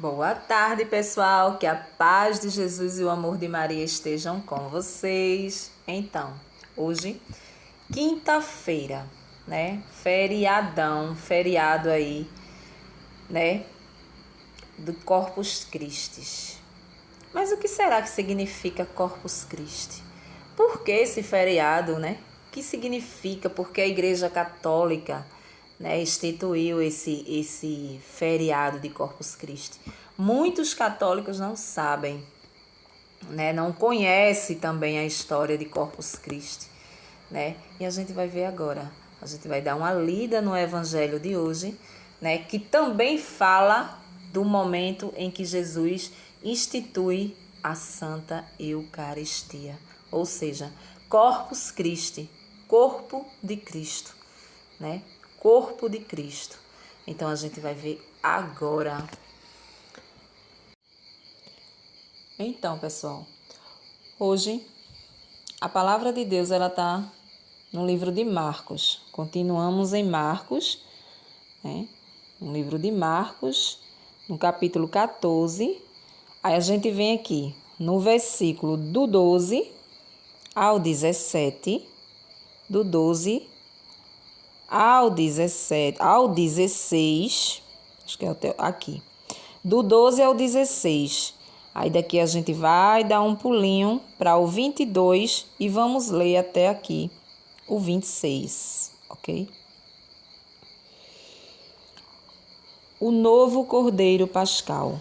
Boa tarde, pessoal. Que a paz de Jesus e o amor de Maria estejam com vocês. Então, hoje, quinta-feira, né? Feriado aí, né? Do Corpus Christi. Mas o que será que significa Corpus Christi? Por que esse feriado, né? O que significa? Porque a Igreja Católica, né, instituiu esse feriado de Corpus Christi. Muitos católicos não sabem, né, não conhecem também a história de Corpus Christi, né? E a gente vai ver agora. A gente vai dar uma lida no Evangelho de hoje, né, que também fala do momento em que Jesus institui a Santa Eucaristia, ou seja, Corpus Christi, corpo de Cristo, né? Corpo de Cristo. Então a gente vai ver agora. Então, pessoal, hoje a palavra de Deus ela tá no livro de Marcos. Continuamos em Marcos, né? No livro de Marcos, no capítulo 14. Aí a gente vem aqui no versículo do 12 ao 17, do 12 ao 17, ao 16, acho que é até aqui, do 12 ao 16. Aí daqui a gente vai dar um pulinho para o 22 e vamos ler até aqui o 26, ok? O novo Cordeiro Pascal.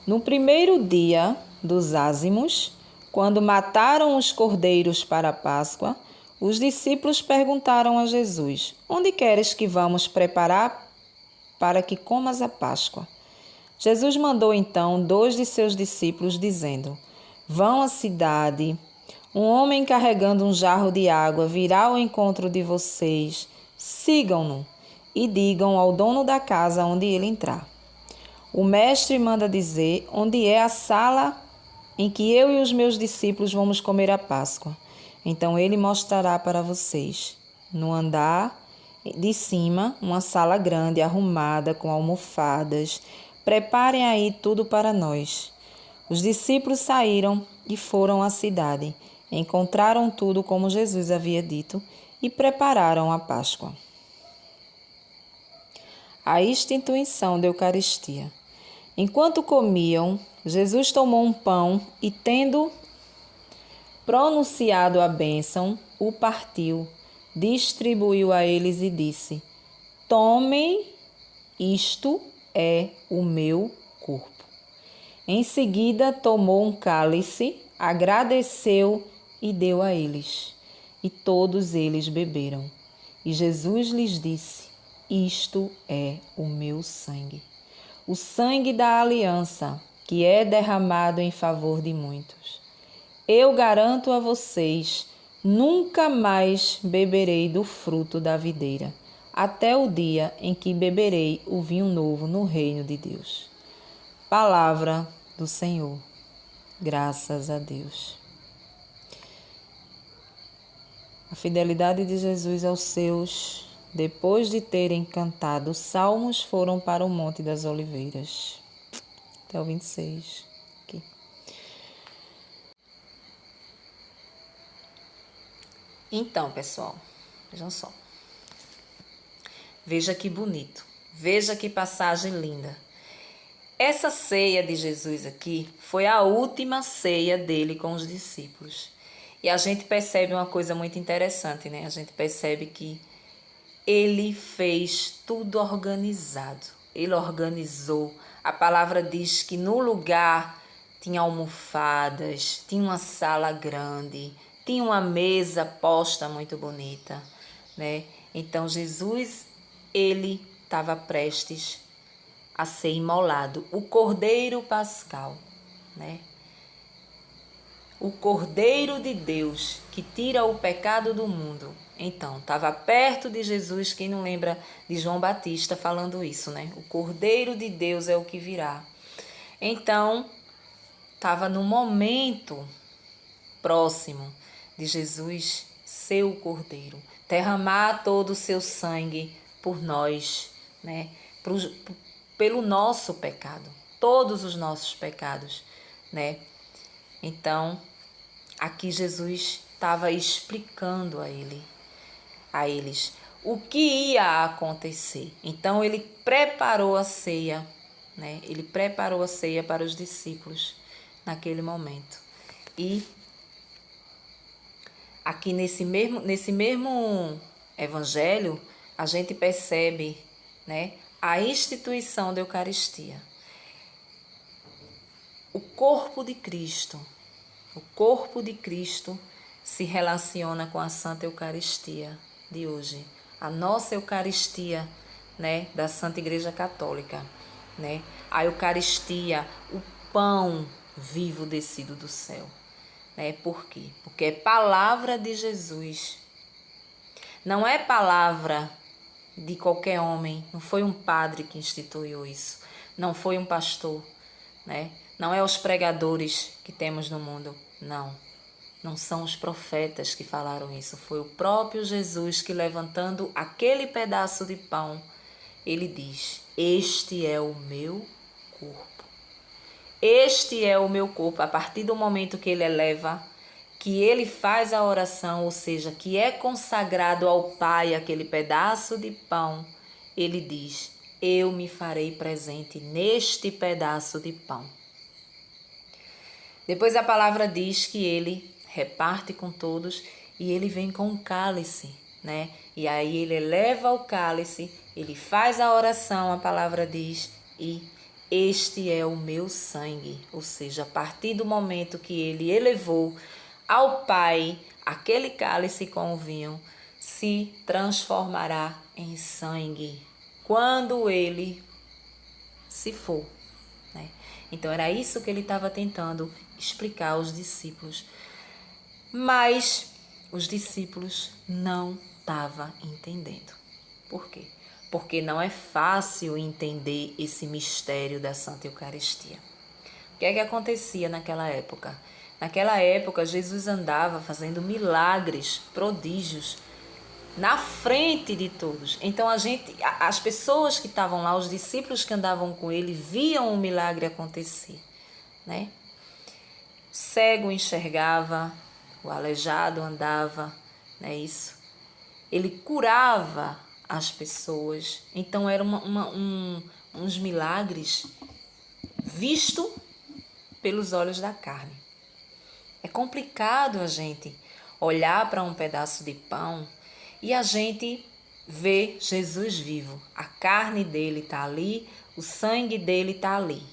No primeiro dia dos ázimos, quando mataram os cordeiros para a Páscoa, os discípulos perguntaram a Jesus: Onde queres que vamos preparar para que comas a Páscoa? Jesus mandou então 2 de seus discípulos, dizendo: Vão à cidade. Um homem carregando um jarro de água virá ao encontro de vocês. Sigam-no e digam ao dono da casa onde ele entrar. O mestre manda dizer onde é a sala em que eu e os meus discípulos vamos comer a Páscoa. Então ele mostrará para vocês, no andar de cima, uma sala grande, arrumada, com almofadas. Preparem aí tudo para nós. Os discípulos saíram e foram à cidade. Encontraram tudo como Jesus havia dito e prepararam a Páscoa. A instituição da Eucaristia. Enquanto comiam, Jesus tomou um pão e, tendo pronunciado a bênção, o partiu, distribuiu a eles e disse: Tomem, isto é o meu corpo. Em seguida, tomou um cálice, agradeceu e deu a eles. E todos eles beberam. E Jesus lhes disse: Isto é o meu sangue, o sangue da aliança, que é derramado em favor de muitos. Eu garanto a vocês, nunca mais beberei do fruto da videira, até o dia em que beberei o vinho novo no reino de Deus. Palavra do Senhor. Graças a Deus. A fidelidade de Jesus aos seus, depois de terem cantado salmos, foram para o Monte das Oliveiras. Até o 26. Aqui. Então, pessoal, vejam só. Veja que bonito. Veja que passagem linda. Essa ceia de Jesus aqui foi a última ceia dele com os discípulos. E a gente percebe uma coisa muito interessante, né? A gente percebe que ele fez tudo organizado. Ele organizou. A palavra diz que no lugar tinha almofadas, tinha uma sala grande, tinha uma mesa posta muito bonita, né? Então Jesus, ele estava prestes a ser imolado, o Cordeiro Pascal, né? O Cordeiro de Deus que tira o pecado do mundo. Então, estava perto de Jesus, quem não lembra de João Batista falando isso, né? O Cordeiro de Deus é o que virá. Então, estava no momento próximo de Jesus ser o Cordeiro, derramar todo o seu sangue por nós, né? pelo nosso pecado, todos os nossos pecados, né? Então, aqui Jesus estava explicando a eles o que ia acontecer. Então, ele preparou a ceia, né? Ele preparou a ceia para os discípulos naquele momento. E aqui nesse mesmo evangelho, a gente percebe, né, a instituição da Eucaristia. O corpo de Cristo se relaciona com a Santa Eucaristia de hoje. A nossa Eucaristia, né, da Santa Igreja Católica, né? A Eucaristia, o pão vivo descido do céu. Né? Por quê? Porque é palavra de Jesus. Não é palavra de qualquer homem. Não foi um padre que instituiu isso. Não foi um pastor, né? Não é os pregadores que temos no mundo. Não. Não são os profetas que falaram isso. Foi o próprio Jesus que, levantando aquele pedaço de pão, ele diz: este é o meu corpo. Este é o meu corpo. A partir do momento que ele eleva, que ele faz a oração, ou seja, que é consagrado ao Pai aquele pedaço de pão, ele diz: eu me farei presente neste pedaço de pão. Depois a palavra diz que ele reparte com todos e ele vem com o cálice, né? E aí ele eleva o cálice, ele faz a oração, a palavra diz, e este é o meu sangue. Ou seja, a partir do momento que ele elevou ao Pai aquele cálice com o vinho, se transformará em sangue quando ele se for, né? Então era isso que ele estava tentando explicar aos discípulos. Mas os discípulos não estavam entendendo. Por quê? Porque não é fácil entender esse mistério da Santa Eucaristia. O que é que acontecia naquela época? Naquela época, Jesus andava fazendo milagres, prodígios, na frente de todos. Então, as pessoas que estavam lá, os discípulos que andavam com ele, viam o milagre acontecer, né? O cego enxergava, o aleijado andava, não é isso? Ele curava as pessoas. Então, eram uns milagres vistos pelos olhos da carne. É complicado a gente olhar para um pedaço de pão e a gente ver Jesus vivo. A carne dele está ali, o sangue dele está ali.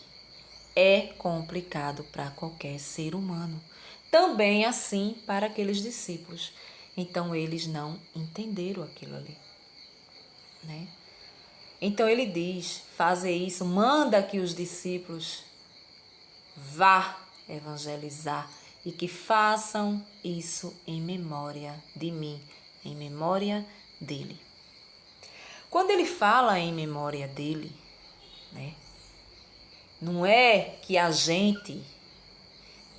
É complicado para qualquer ser humano. Também assim para aqueles discípulos. Então eles não entenderam aquilo ali, né? Então ele diz: fazer isso, manda que os discípulos vá evangelizar e que façam isso em memória de mim, em memória dele. Quando ele fala em memória dele, né, não é que a gente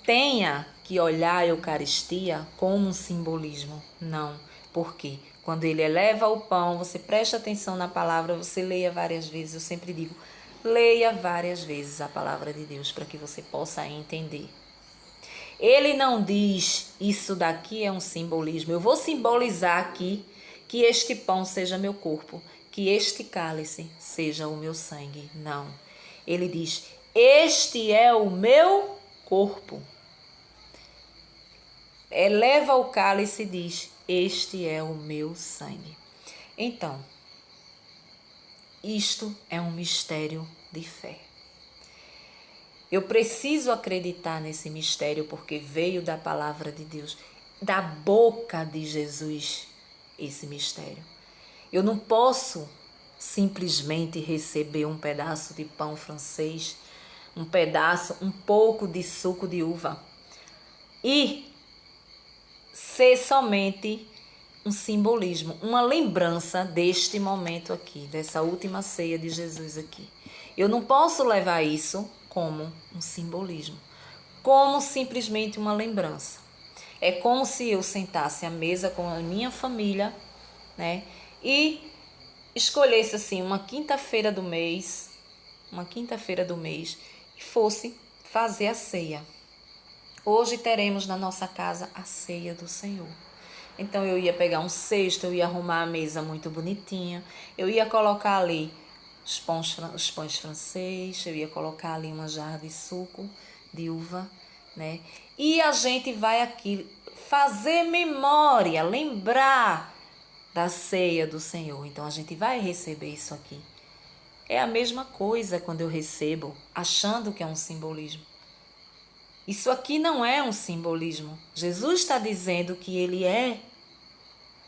tenha que olhar a Eucaristia como um simbolismo, não. Porque quando ele eleva o pão, você presta atenção na palavra, você leia várias vezes. Eu sempre digo, leia várias vezes a palavra de Deus para que você possa entender. Ele não diz, isso daqui é um simbolismo. Eu vou simbolizar aqui que este pão seja meu corpo, que este cálice seja o meu sangue. Não. Ele diz, este é o meu corpo. Eleva o cálice e diz, este é o meu sangue. Então, isto é um mistério de fé. Eu preciso acreditar nesse mistério porque veio da palavra de Deus, da boca de Jesus, esse mistério. Eu não posso simplesmente receber um pedaço de pão francês, um pouco de suco de uva e ser somente um simbolismo, uma lembrança deste momento aqui, dessa última ceia de Jesus aqui. Eu não posso levar isso como um simbolismo, como simplesmente uma lembrança. É como se eu sentasse à mesa com a minha família, né, e escolhesse assim uma quinta-feira do mês, uma quinta-feira do mês, e fosse fazer a ceia. Hoje teremos na nossa casa a ceia do Senhor. Então eu ia pegar um cesto, eu ia arrumar a mesa muito bonitinha, eu ia colocar ali os pães francês, eu ia colocar ali uma jarra de suco de uva, né? E a gente vai aqui fazer memória, lembrar da ceia do Senhor. Então a gente vai receber isso aqui. É a mesma coisa quando eu recebo, achando que é um simbolismo. Isso aqui não é um simbolismo. Jesus está dizendo que ele é,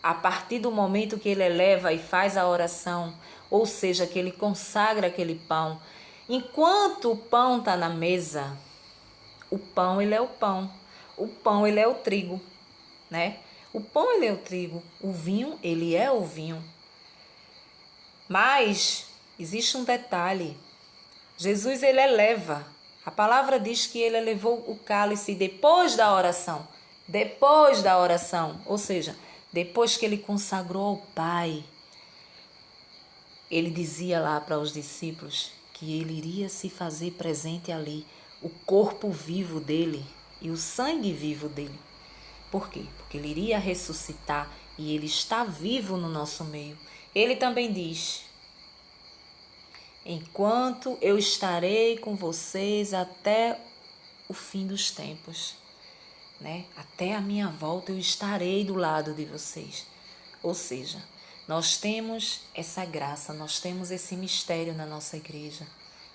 a partir do momento que ele eleva e faz a oração, ou seja, que ele consagra aquele pão. Enquanto o pão está na mesa, o pão ele é o pão. O pão ele é o trigo, né? O pão ele é o trigo, o vinho ele é o vinho. Mas existe um detalhe. Jesus ele eleva. A palavra diz que ele elevou o cálice depois da oração. Depois da oração, ou seja, depois que ele consagrou ao Pai. Ele dizia lá para os discípulos que ele iria se fazer presente ali, o corpo vivo dele e o sangue vivo dele. Por quê? Porque ele iria ressuscitar e ele está vivo no nosso meio. Ele também diz: enquanto eu estarei com vocês até o fim dos tempos, né? Até a minha volta eu estarei do lado de vocês. Ou seja, nós temos essa graça, nós temos esse mistério na nossa igreja.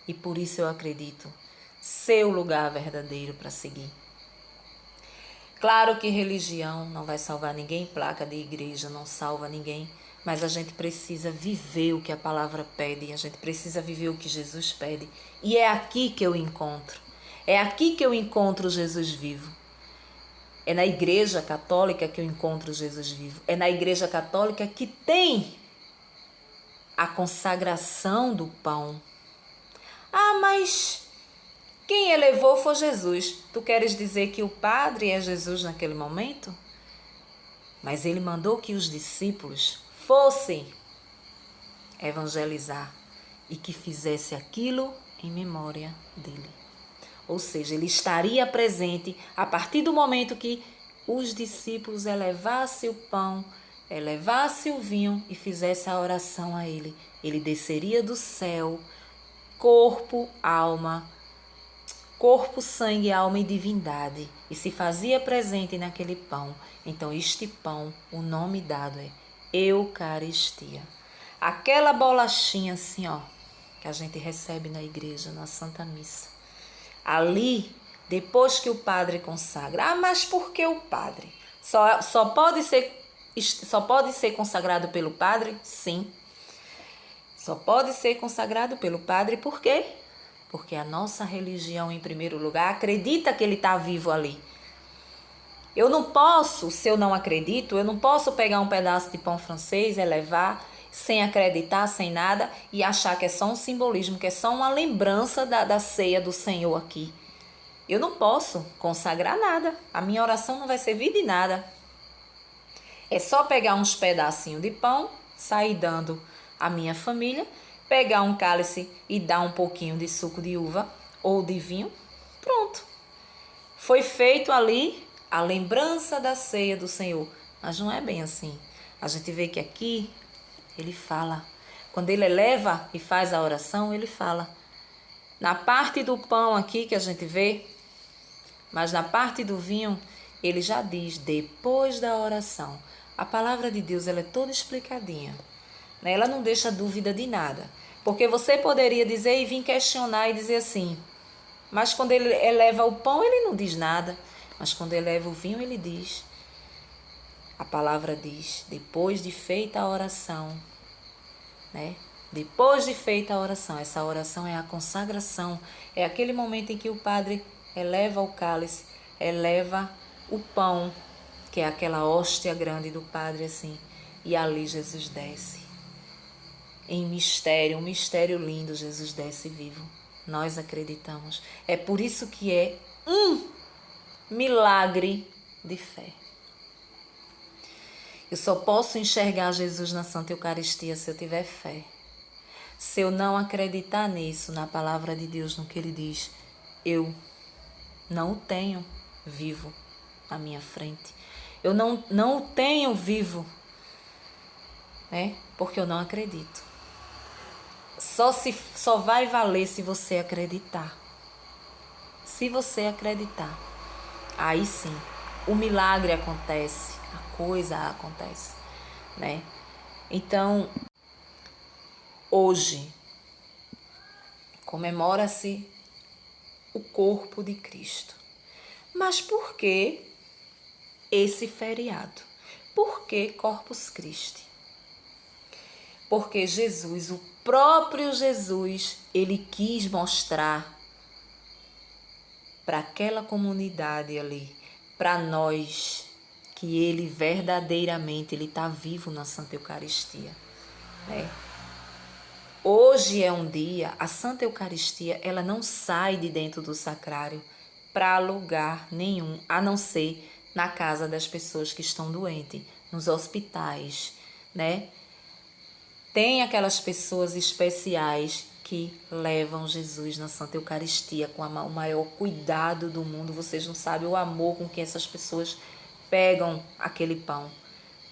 E por isso eu acredito ser o lugar verdadeiro para seguir. Claro que religião não vai salvar ninguém, placa de igreja não salva ninguém, mas a gente precisa viver o que a palavra pede, a gente precisa viver o que Jesus pede. E é aqui que eu encontro, é aqui que eu encontro Jesus vivo. É na igreja católica que eu encontro Jesus vivo, é na igreja católica que tem a consagração do pão. Ah, mas quem elevou foi Jesus. Tu queres dizer que o Padre é Jesus naquele momento? Mas ele mandou que os discípulos fossem evangelizar e que fizesse aquilo em memória dele. Ou seja, ele estaria presente a partir do momento que os discípulos elevassem o pão, elevassem o vinho e fizessem a oração a ele. Ele desceria do céu, corpo, sangue, alma e divindade, e se fazia presente naquele pão. Então este pão, o nome dado é Eucaristia. Aquela bolachinha assim, ó, que a gente recebe na igreja, na Santa Missa. Ali, depois que o padre consagra. Ah, mas por que o padre? Só pode ser consagrado pelo padre? Sim. Só pode ser consagrado pelo padre, por quê? Porque a nossa religião, em primeiro lugar, acredita que ele está vivo ali. Eu não posso, se eu não acredito, eu não posso pegar um pedaço de pão francês, elevar, sem acreditar, sem nada, e achar que é só um simbolismo, que é só uma lembrança da ceia do Senhor aqui. Eu não posso consagrar nada. A minha oração não vai servir de nada. É só pegar uns pedacinhos de pão, sair dando à minha família, pegar um cálice e dar um pouquinho de suco de uva ou de vinho, pronto. Foi feito ali a lembrança da ceia do Senhor. Mas não é bem assim. A gente vê que aqui ele fala. Quando ele eleva e faz a oração, ele fala. Na parte do pão aqui que a gente vê, mas na parte do vinho, ele já diz, depois da oração. A palavra de Deus ela é toda explicadinha. Ela não deixa dúvida de nada. Porque você poderia dizer e vir questionar e dizer assim, mas quando ele eleva o pão, ele não diz nada. Mas quando ele eleva o vinho, ele diz. A palavra diz, depois de feita a oração, né? Depois de feita a oração, essa oração é a consagração. É aquele momento em que o padre eleva o cálice, eleva o pão, que é aquela hóstia grande do padre assim. E ali Jesus desce. Em mistério, um mistério lindo, Jesus desce vivo. Nós acreditamos. É por isso que é um milagre de fé. Eu só posso enxergar Jesus na Santa Eucaristia se eu tiver fé. Se eu não acreditar nisso, na palavra de Deus, no que ele diz, eu não o tenho vivo na minha frente. Eu não o tenho vivo, né? Porque eu não acredito. Só vai valer se você acreditar. Se você acreditar, aí sim, o milagre acontece, a coisa acontece, né? Então, hoje, comemora-se o corpo de Cristo. Mas por que esse feriado? Por que Corpus Christi? Porque Jesus, o próprio Jesus, ele quis mostrar para aquela comunidade ali, para nós, que ele verdadeiramente ele está vivo na Santa Eucaristia, né? Hoje é um dia, a Santa Eucaristia, ela não sai de dentro do sacrário para lugar nenhum, a não ser na casa das pessoas que estão doentes, nos hospitais, né? Tem aquelas pessoas especiais que levam Jesus na Santa Eucaristia com o maior cuidado do mundo. Vocês não sabem o amor com que essas pessoas pegam aquele pão,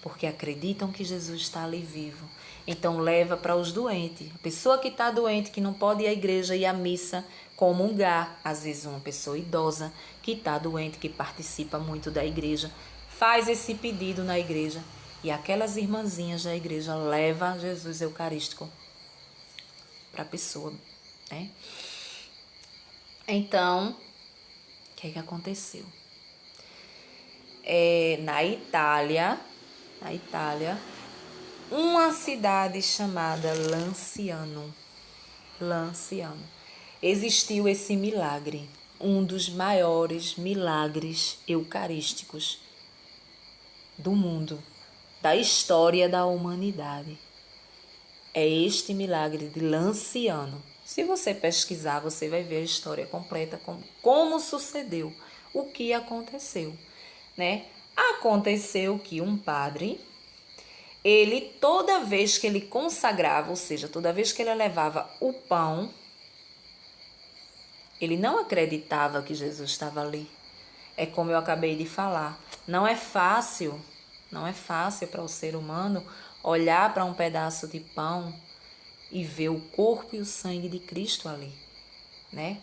porque acreditam que Jesus está ali vivo. Então leva para os doentes. A pessoa que está doente, que não pode ir à igreja e à missa, comungar. Às vezes uma pessoa idosa que está doente, que participa muito da igreja, faz esse pedido na igreja. E aquelas irmãzinhas da igreja levam Jesus Eucarístico para a pessoa, né? Então, o que aconteceu? Na Itália, uma cidade chamada Lanciano, existiu esse milagre, um dos maiores milagres eucarísticos do mundo, da história da humanidade. É este milagre de Lanciano. Se você pesquisar, você vai ver a história completa, como sucedeu, o que aconteceu, né? Aconteceu que um padre, ele toda vez que ele consagrava, ou seja, toda vez que ele levava o pão, ele não acreditava que Jesus estava ali. É como eu acabei de falar, não é fácil para o ser humano olhar para um pedaço de pão e ver o corpo e o sangue de Cristo ali, né?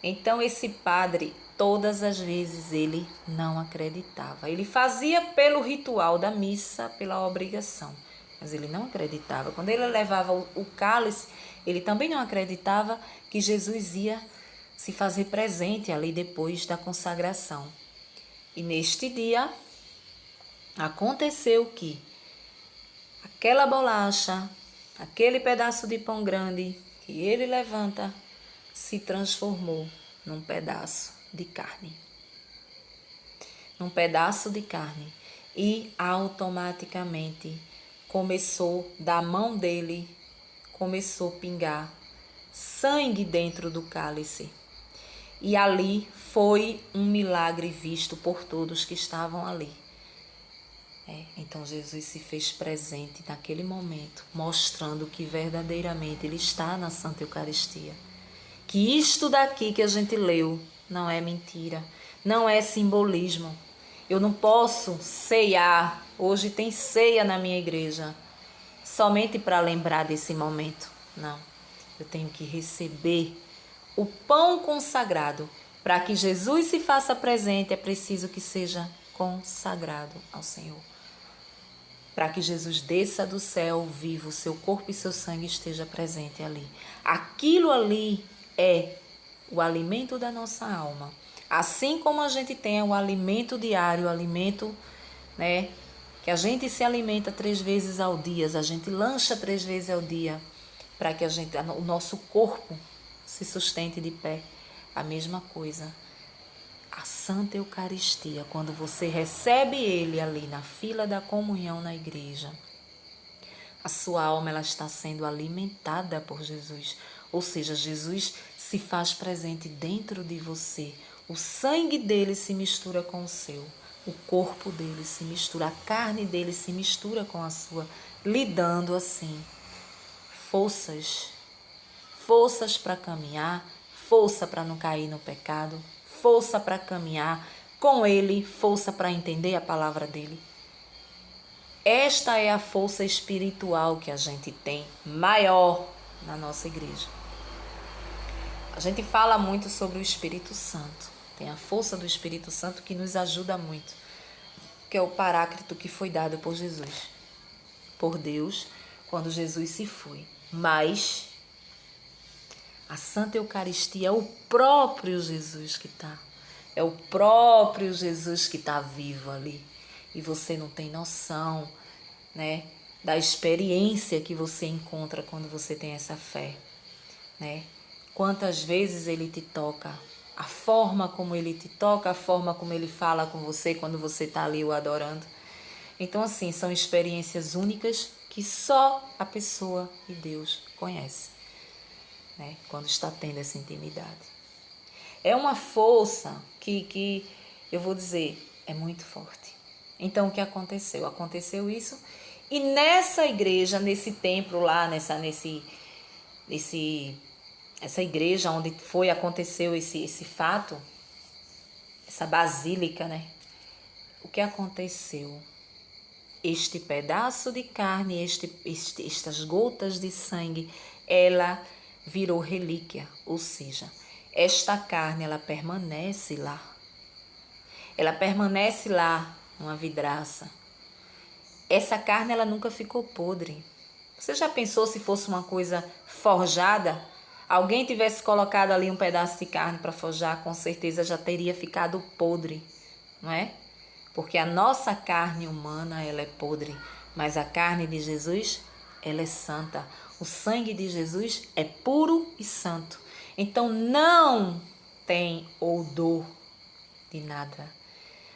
Então esse padre, todas as vezes ele não acreditava. Ele fazia pelo ritual da missa, pela obrigação, mas ele não acreditava. Quando ele levava o cálice, ele também não acreditava que Jesus ia se fazer presente ali depois da consagração. E neste dia aconteceu que aquela bolacha, aquele pedaço de pão grande que ele levanta, se transformou num pedaço de carne. E automaticamente começou, da mão dele, começou a pingar sangue dentro do cálice. E ali foi um milagre visto por todos que estavam ali. Então Jesus se fez presente naquele momento, mostrando que verdadeiramente ele está na Santa Eucaristia. Que isto daqui que a gente leu não é mentira, não é simbolismo. Eu não posso ceiar, hoje tem ceia na minha igreja, somente para lembrar desse momento. Não, eu tenho que receber o pão consagrado. Para que Jesus se faça presente, é preciso que seja consagrado ao Senhor. Para que Jesus desça do céu vivo, seu corpo e seu sangue esteja presente ali. Aquilo ali é o alimento da nossa alma. Assim como a gente tem o alimento diário, o alimento, né, que a gente se alimenta 3 vezes ao dia, a gente lancha 3 vezes ao dia, para que o nosso corpo se sustente de pé. A mesma coisa. A Santa Eucaristia, quando você recebe ele ali na fila da comunhão na igreja, a sua alma ela está sendo alimentada por Jesus. Ou seja, Jesus se faz presente dentro de você. O sangue dele se mistura com o seu. O corpo dele se mistura, a carne dele se mistura com a sua, lhe dando assim forças. Forças para caminhar, força para não cair no pecado, força para caminhar com Ele, força para entender a palavra dEle. Esta é a força espiritual que a gente tem maior na nossa igreja. A gente fala muito sobre o Espírito Santo. Tem a força do Espírito Santo que nos ajuda muito, que é o Paráclito que foi dado por Jesus, por Deus, quando Jesus se foi. Mas a Santa Eucaristia é o próprio Jesus que está. É o próprio Jesus que está vivo ali. E você não tem noção, né, da experiência que você encontra quando você tem essa fé, né? Quantas vezes Ele te toca, a forma como Ele te toca, a forma como Ele fala com você quando você está ali o adorando. Então, assim, são experiências únicas que só a pessoa e Deus conhece, né? Quando está tendo essa intimidade. É uma força que eu vou dizer, é muito forte. Então, o que aconteceu? Aconteceu isso, e nessa igreja, nesse templo lá, essa igreja onde aconteceu esse fato, essa basílica, né? O que aconteceu? Este pedaço de carne, estas gotas de sangue, ela virou relíquia, ou seja, esta carne, ela permanece lá. Ela permanece lá, numa vidraça. Essa carne, ela nunca ficou podre. Você já pensou se fosse uma coisa forjada? Alguém tivesse colocado ali um pedaço de carne para forjar, com certeza já teria ficado podre, não é? Porque a nossa carne humana, ela é podre, mas a carne de Jesus, ela é santa. O sangue de Jesus é puro e santo. Então não tem odor de nada.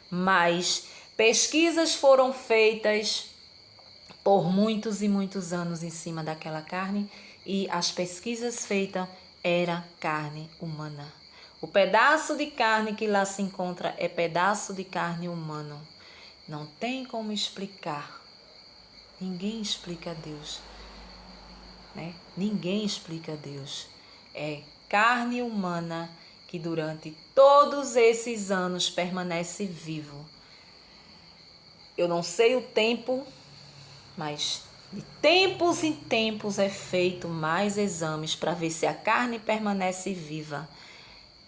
Mas pesquisas foram feitas por muitos e muitos anos em cima daquela carne, e as pesquisas feitas era carne humana. O pedaço de carne que lá se encontra é pedaço de carne humano. Não tem como explicar. Ninguém explica a Deus, né? Ninguém explica a Deus. É carne humana que durante todos esses anos permanece vivo. Eu não sei o tempo, mas de tempos em tempos é feito mais exames para ver se a carne permanece viva.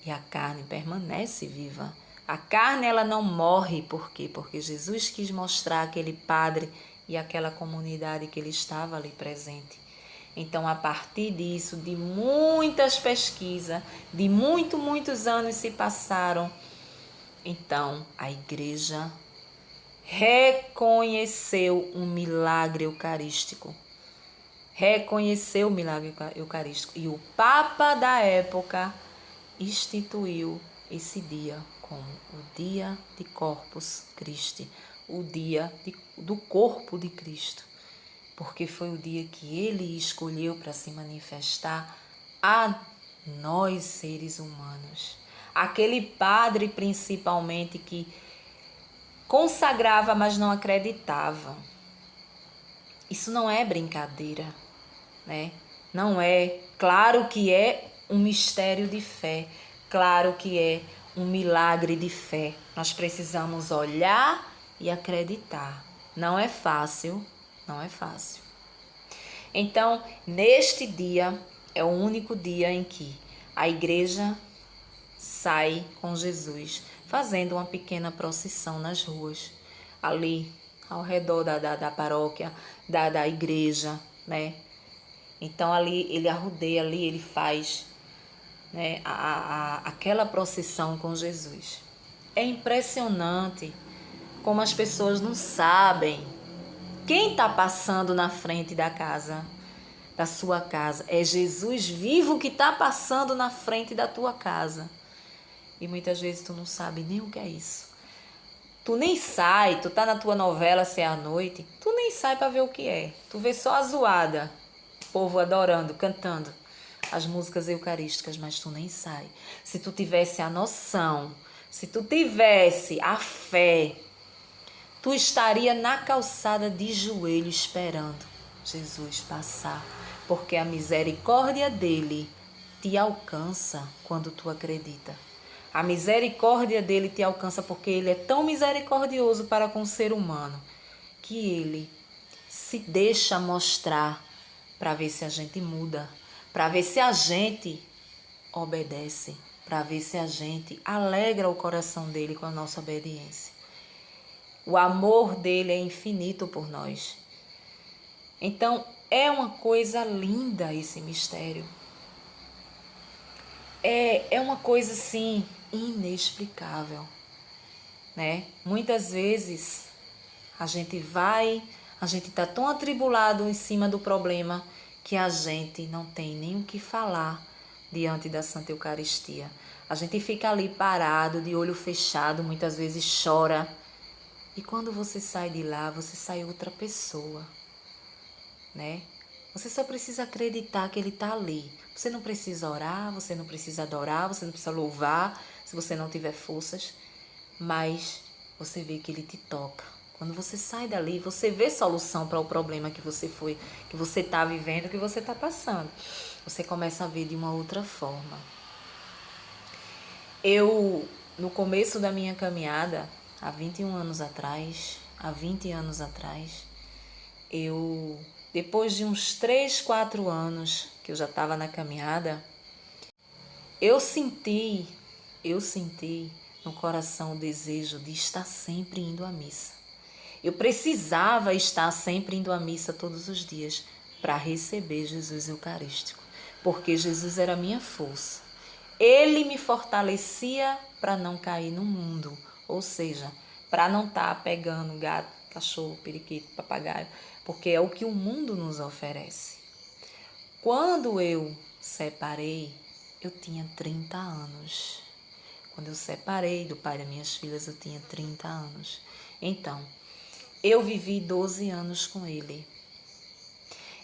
E a carne permanece viva. A carne, ela não morre. Por quê? Porque Jesus quis mostrar aquele padre e aquela comunidade que ele estava ali presente. Então, a partir disso, de muitas pesquisas, de muitos anos se passaram, então a igreja reconheceu um milagre eucarístico. Reconheceu o milagre eucarístico. E o Papa da época instituiu esse dia como o dia de Corpus Christi, o dia do corpo de Cristo, porque foi o dia que ele escolheu para se manifestar a nós, seres humanos. Aquele padre, principalmente, que consagrava, mas não acreditava. Isso não é brincadeira, né? Não é. Claro que é um mistério de fé, claro que é um milagre de fé. Nós precisamos olhar e acreditar. Não é fácil, não é fácil. Então, neste dia, é o único dia em que a igreja sai com Jesus, fazendo uma pequena procissão nas ruas, ali ao redor da paróquia, da igreja, né? Então, ali ele arrodeia, ali ele faz, né, aquela procissão com Jesus. É impressionante como as pessoas não sabem quem está passando na frente da casa, da sua casa. É Jesus vivo que está passando na frente da tua casa. E muitas vezes tu não sabe nem o que é isso. Tu nem sai, tu tá na tua novela Se é à Noite, tu nem sai para ver o que é. Tu vê só a zoada, o povo adorando, cantando as músicas eucarísticas, mas tu nem sai. Se tu tivesse a noção, se tu tivesse a fé, tu estaria na calçada de joelho esperando Jesus passar porque a misericórdia dele te alcança quando tu acredita. A misericórdia dele te alcança porque ele é tão misericordioso para com o ser humano que ele se deixa mostrar para ver se a gente muda, para ver se a gente obedece, para ver se a gente alegra o coração dele com a nossa obediência. O amor dele é infinito por nós. Então, é uma coisa linda esse mistério. É uma coisa, assim, inexplicável, né? Muitas vezes a gente está tão atribulado em cima do problema que a gente não tem nem o que falar diante da Santa Eucaristia. A gente fica ali parado, de olho fechado, muitas vezes chora. E quando você sai de lá, você sai outra pessoa, né? Você só precisa acreditar que ele está ali. Você não precisa orar, você não precisa adorar, você não precisa louvar, se você não tiver forças. Mas você vê que ele te toca. Quando você sai dali, você vê solução para o problema que você está vivendo, que você está passando. Você começa a ver de uma outra forma. Eu, no começo da minha caminhada, há 20 anos atrás, depois de uns 3, 4 anos que eu já estava na caminhada, eu senti no coração o desejo de estar sempre indo à missa. Eu precisava estar sempre indo à missa todos os dias para receber Jesus Eucarístico, porque Jesus era a minha força. Ele me fortalecia para não cair no mundo, ou seja, para não estar pegando gato, cachorro, periquito, papagaio, porque é o que o mundo nos oferece. Quando eu separei, eu tinha 30 anos. Quando eu separei do pai das minhas filhas, eu tinha 30 anos. Então, eu vivi 12 anos com ele.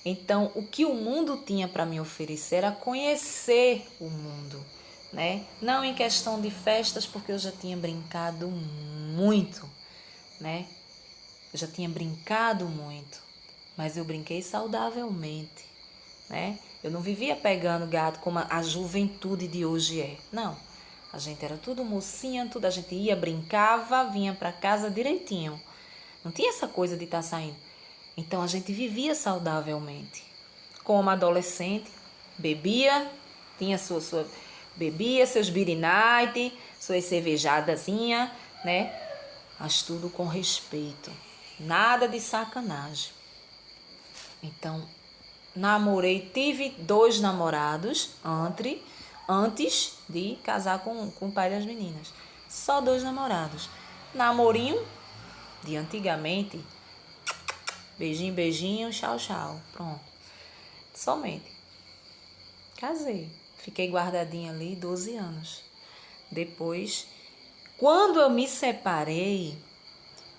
Então, o que o mundo tinha para me oferecer era conhecer o mundo, né? Não em questão de festas, porque eu já tinha brincado muito, né? Eu já tinha brincado muito, mas eu brinquei saudavelmente, né? Eu não vivia pegando gato como a juventude de hoje é. Não, a gente era tudo mocinha, tudo, a gente ia, brincava, vinha para casa direitinho. Não tinha essa coisa de estar saindo. Então a gente vivia saudavelmente. Como adolescente, bebia, bebia seus beer night, suas cervejadazinhas, né? Mas tudo com respeito. Nada de sacanagem. Então, tive 2 namorados antes de casar com o pai das meninas. Só 2 namorados. Namorinho de antigamente, beijinho, beijinho, tchau, tchau. Pronto. Somente. Casei. Fiquei guardadinha ali 12 anos. Depois, quando eu me separei,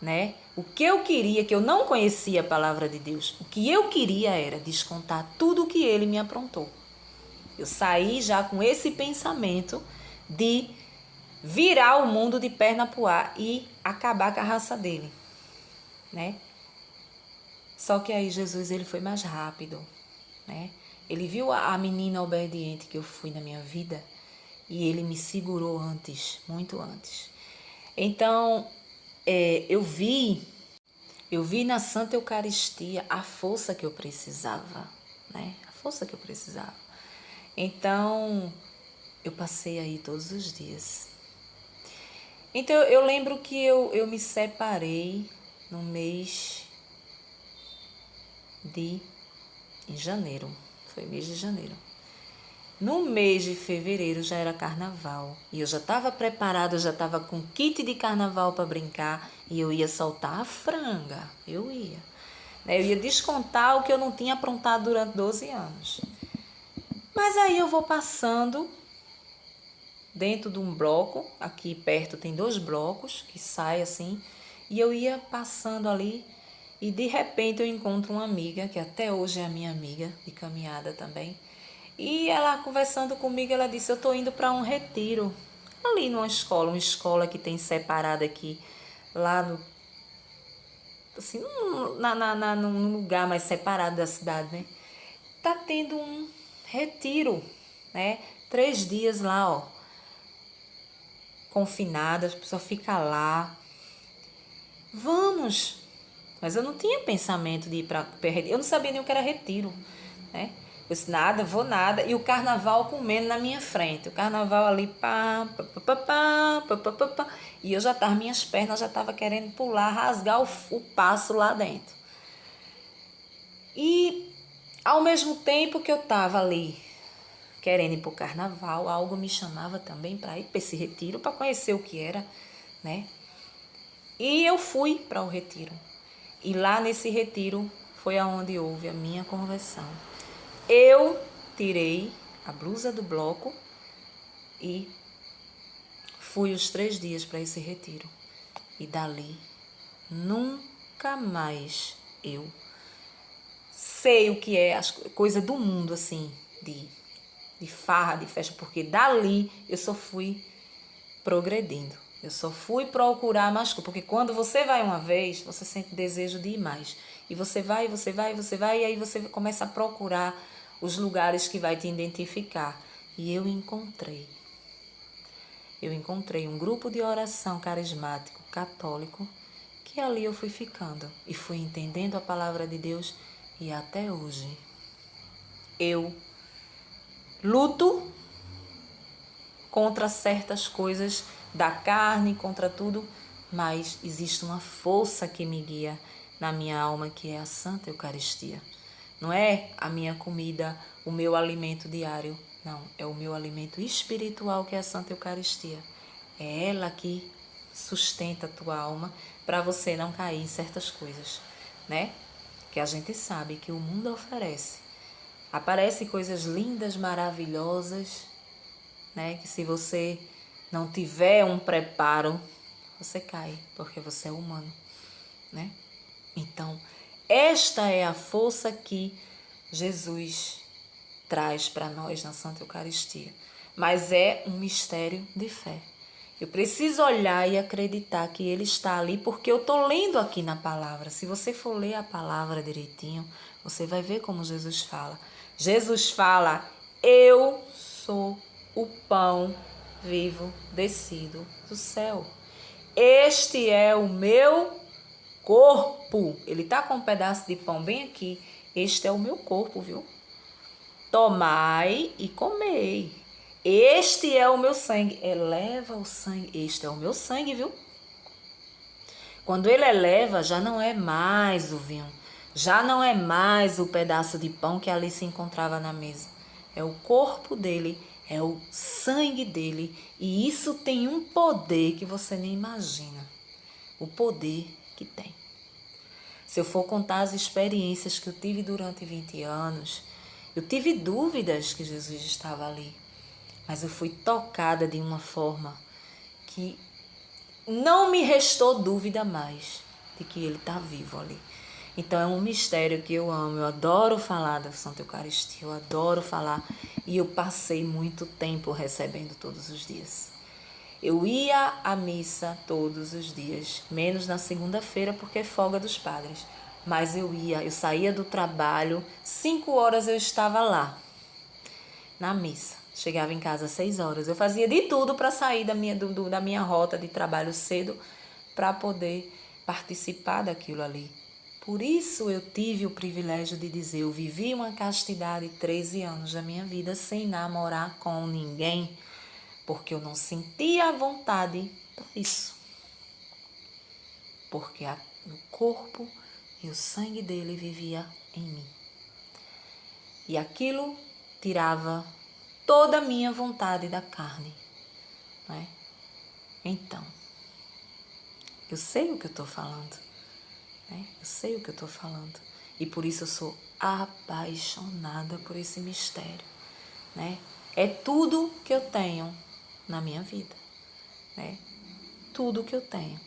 né? O que eu queria, que eu não conhecia a palavra de Deus, o que eu queria era descontar tudo o que ele me aprontou. Eu saí já com esse pensamento de virar o mundo de perna pro ar e acabar com a raça dele, né? Só que aí Jesus, ele foi mais rápido, né? Ele viu a menina obediente que eu fui na minha vida e ele me segurou antes, muito antes. Então, eu vi na Santa Eucaristia a força que eu precisava, né? A força que eu precisava. Então, eu passei aí todos os dias. Então, eu lembro que eu me separei no mês em janeiro. Foi mês de janeiro. No mês de fevereiro já era carnaval. E eu já estava preparada, eu já estava com kit de carnaval para brincar. E eu ia soltar a franga. Eu ia descontar o que eu não tinha aprontado durante 12 anos. Mas aí eu vou passando dentro de um bloco. Aqui perto tem 2 blocos que saem assim. E eu ia passando ali. E de repente eu encontro uma amiga, que até hoje é a minha amiga de caminhada também. E ela conversando comigo, ela disse, eu estou indo para um retiro. Ali numa escola, uma escola que tem separada aqui, lá no, assim, num lugar mais separado da cidade, né? tá tendo um retiro, né? 3 dias lá, ó, confinadas, a pessoa fica lá. Vamos! Mas eu não tinha pensamento de ir para retiro. Eu não sabia nem o que era retiro, né? Eu disse, nada, vou nada. E o carnaval comendo na minha frente. O carnaval ali, pá, pá, pá, pá, pá, pá, pá, pá. E eu já estava, minhas pernas já estavam querendo pular, rasgar o passo lá dentro. E ao mesmo tempo que eu estava ali querendo ir para o carnaval, algo me chamava também para ir para esse retiro, para conhecer o que era, né? E eu fui para o retiro. E lá nesse retiro foi aonde houve a minha conversão. Eu tirei a blusa do bloco e fui os 3 dias para esse retiro. E dali, nunca mais eu sei o que é as coisa do mundo, assim, de farra, de festa, porque dali eu só fui progredindo. Eu só fui procurar mais coisas, porque quando você vai uma vez, você sente desejo de ir mais. E você vai, e aí você começa a procurar os lugares que vai te identificar. E eu encontrei um grupo de oração carismático, católico, que ali eu fui ficando e fui entendendo a palavra de Deus e até hoje eu luto contra certas coisas da carne, contra tudo, mas existe uma força que me guia na minha alma, que é a Santa Eucaristia. Não é a minha comida, o meu alimento diário, não, é o meu alimento espiritual, que é a Santa Eucaristia. É ela que sustenta a tua alma para você não cair em certas coisas, né? Que a gente sabe que o mundo oferece. Aparecem coisas lindas, maravilhosas, né? Que se você não tiver um preparo, você cai, porque você é humano, né? Então, esta é a força que Jesus traz para nós na Santa Eucaristia. Mas é um mistério de fé. Eu preciso olhar e acreditar que Ele está ali, porque eu estou lendo aqui na palavra. Se você for ler a palavra direitinho, você vai ver como Jesus fala. Jesus fala, eu sou o pão vivo descido do céu. Este é o meu corpo. Ele está com um pedaço de pão bem aqui. Este é o meu corpo, viu? Tomai e comei. Este é o meu sangue. Eleva o sangue. Este é o meu sangue, viu? Quando ele eleva, já não é mais o vinho. Já não é mais o pedaço de pão que ali se encontrava na mesa. É o corpo dele, é o sangue dele. E isso tem um poder que você nem imagina. O poder que tem. Se eu for contar as experiências que eu tive durante 20 anos, eu tive dúvidas que Jesus estava ali. Mas eu fui tocada de uma forma que não me restou dúvida mais de que Ele está vivo ali. Então é um mistério que eu amo, eu adoro falar da Santa Eucaristia, eu adoro falar e eu passei muito tempo recebendo todos os dias. Eu ia à missa todos os dias, menos na segunda-feira porque é folga dos padres. Mas eu saía do trabalho, 5 horas eu estava lá, na missa. Chegava em casa às 6 horas. Eu fazia de tudo para sair da minha rota de trabalho cedo para poder participar daquilo ali. Por isso eu tive o privilégio de dizer, eu vivi uma castidade 13 anos da minha vida sem namorar com ninguém, porque eu não sentia a vontade para isso. Porque o corpo e o sangue dele vivia em mim. E aquilo tirava toda a minha vontade da carne, né? Então, eu sei o que eu estou falando, né? Eu sei o que eu estou falando. E por isso eu sou apaixonada por esse mistério, né? É tudo que eu tenho na minha vida, né? Tudo que eu tenho.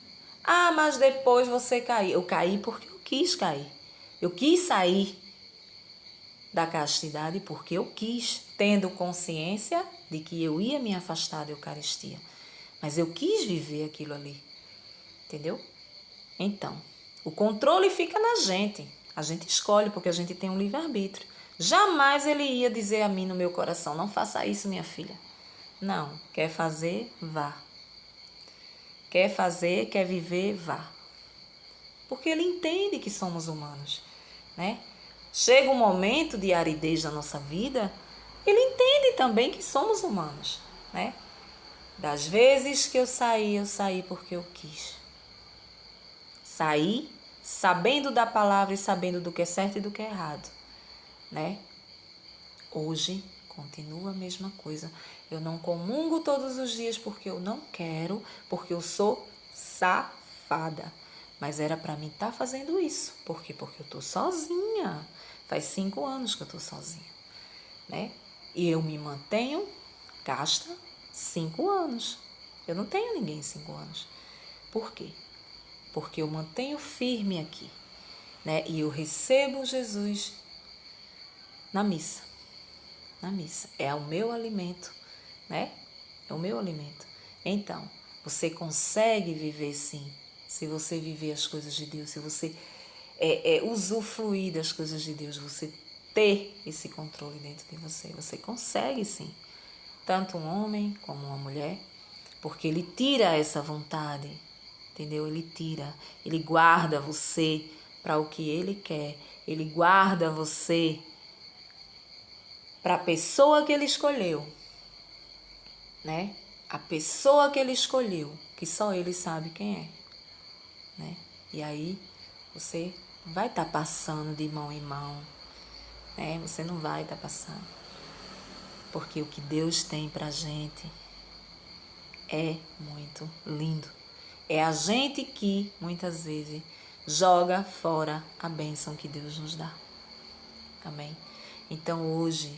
Ah, mas depois você caiu. Eu caí porque eu quis cair. Eu quis sair da castidade porque eu quis, tendo consciência de que eu ia me afastar da Eucaristia. Mas eu quis viver aquilo ali. Entendeu? Então, o controle fica na gente. A gente escolhe porque a gente tem um livre-arbítrio. Jamais ele ia dizer a mim no meu coração, não faça isso, minha filha. Não, quer fazer, vá. Quer fazer, quer viver, vá. Porque ele entende que somos humanos, né? Chega um momento de aridez na nossa vida, ele entende também que somos humanos, né? Das vezes que eu saí porque eu quis. Saí sabendo da palavra e sabendo do que é certo e do que é errado, né? Hoje continua a mesma coisa. Eu não comungo todos os dias porque eu não quero, porque eu sou safada. Mas era para mim estar fazendo isso. Por quê? Porque eu tô sozinha. Faz 5 anos que eu tô sozinha, né? E eu me mantenho gasta 5 anos. Eu não tenho ninguém em 5 anos. Por quê? Porque eu mantenho firme aqui, né? E eu recebo Jesus na missa. Na missa. É o meu alimento, né? É o meu alimento. Então, você consegue viver sim, se você viver as coisas de Deus, se você usufruir das coisas de Deus, você ter esse controle dentro de você. Você consegue sim, tanto um homem como uma mulher, porque ele tira essa vontade, entendeu? Ele tira, ele guarda você para o que ele quer, ele guarda você para a pessoa que ele escolheu, né? A pessoa que ele escolheu, que só ele sabe quem é, né? E aí você vai estar passando de mão em mão, né? Você não vai estar passando, porque o que Deus tem pra gente é muito lindo. É a gente que muitas vezes joga fora a bênção que Deus nos dá. Amém? Então hoje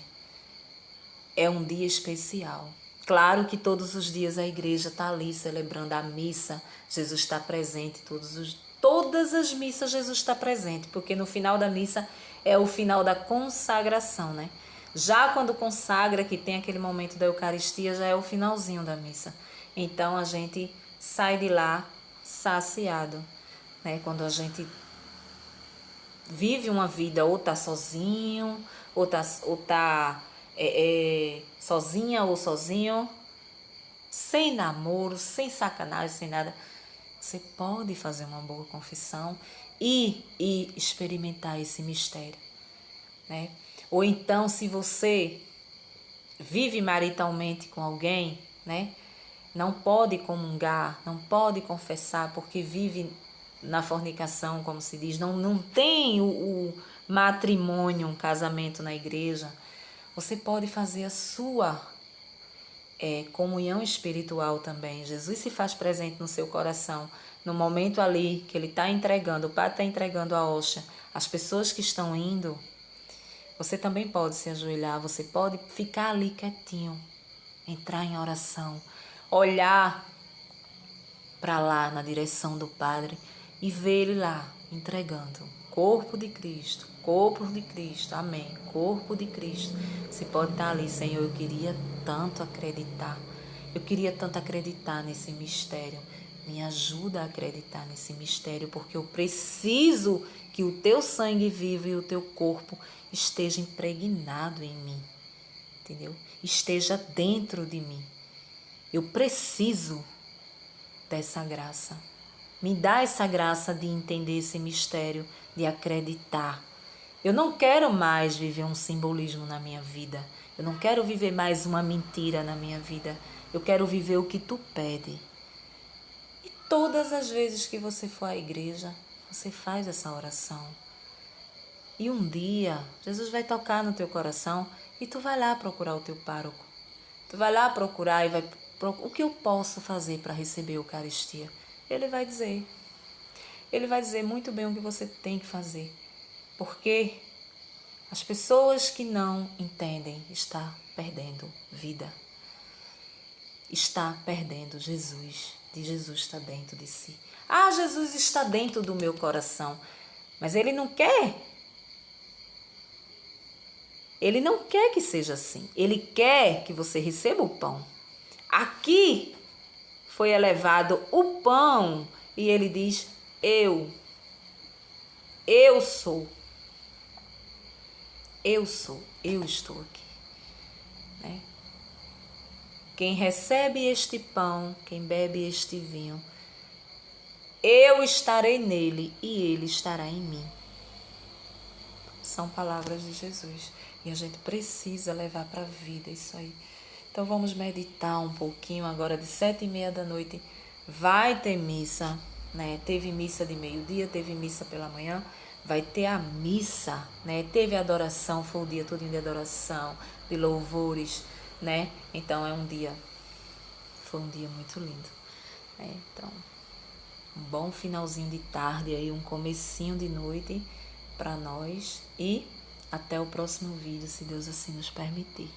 é um dia especial. Claro que todos os dias a igreja está ali celebrando a missa. Jesus está presente. Todas as missas Jesus está presente. Porque no final da missa é o final da consagração, né? Já quando consagra, que tem aquele momento da Eucaristia, já é o finalzinho da missa. Então a gente sai de lá saciado, né? Quando a gente vive uma vida ou tá sozinho, ou tá sozinha ou sozinho, sem namoro, sem sacanagem, sem nada, você pode fazer uma boa confissão e experimentar esse mistério, né? Ou então, se você vive maritalmente com alguém, né? Não pode comungar, não pode confessar, porque vive na fornicação, como se diz, não tem o matrimônio, um casamento na igreja. Você pode fazer a sua comunhão espiritual também. Jesus se faz presente no seu coração, no momento ali que ele está entregando, o Pai está entregando a hóstia, as pessoas que estão indo, você também pode se ajoelhar, você pode ficar ali quietinho, entrar em oração, olhar para lá na direção do Padre e ver ele lá entregando. Corpo de Cristo, amém. Corpo de Cristo. Você pode estar ali, Senhor, eu queria tanto acreditar nesse mistério. Me ajuda a acreditar nesse mistério, porque eu preciso que o teu sangue vivo e o teu corpo esteja impregnado em mim, entendeu? Esteja dentro de mim. Eu preciso dessa graça. Me dá essa graça de entender esse mistério, de acreditar. Eu não quero mais viver um simbolismo na minha vida. Eu não quero viver mais uma mentira na minha vida. Eu quero viver o que tu pede. E todas as vezes que você for à igreja, você faz essa oração. E um dia, Jesus vai tocar no teu coração e tu vai lá procurar o teu pároco. Tu vai lá procurar e o que eu posso fazer para receber a Eucaristia? Ele vai dizer muito bem o que você tem que fazer. Porque as pessoas que não entendem estão perdendo vida. Está perdendo Jesus. De Jesus está dentro de si. Ah, Jesus está dentro do meu coração. Mas Ele não quer que seja assim. Ele quer que você receba o pão. Aqui foi elevado o pão e ele diz, eu sou. eu estou aqui, né? Quem recebe este pão, quem bebe este vinho, eu estarei nele e ele estará em mim. São palavras de Jesus e a gente precisa levar para a vida isso aí. Então vamos meditar um pouquinho agora de 7h30 da noite. Vai ter missa, né? Teve missa de meio-dia, teve missa pela manhã, vai ter a missa, né? Teve adoração, foi o dia todo de adoração, de louvores, né? Então foi um dia muito lindo, né? Então, um bom finalzinho de tarde aí, um comecinho de noite para nós e até o próximo vídeo, se Deus assim nos permitir.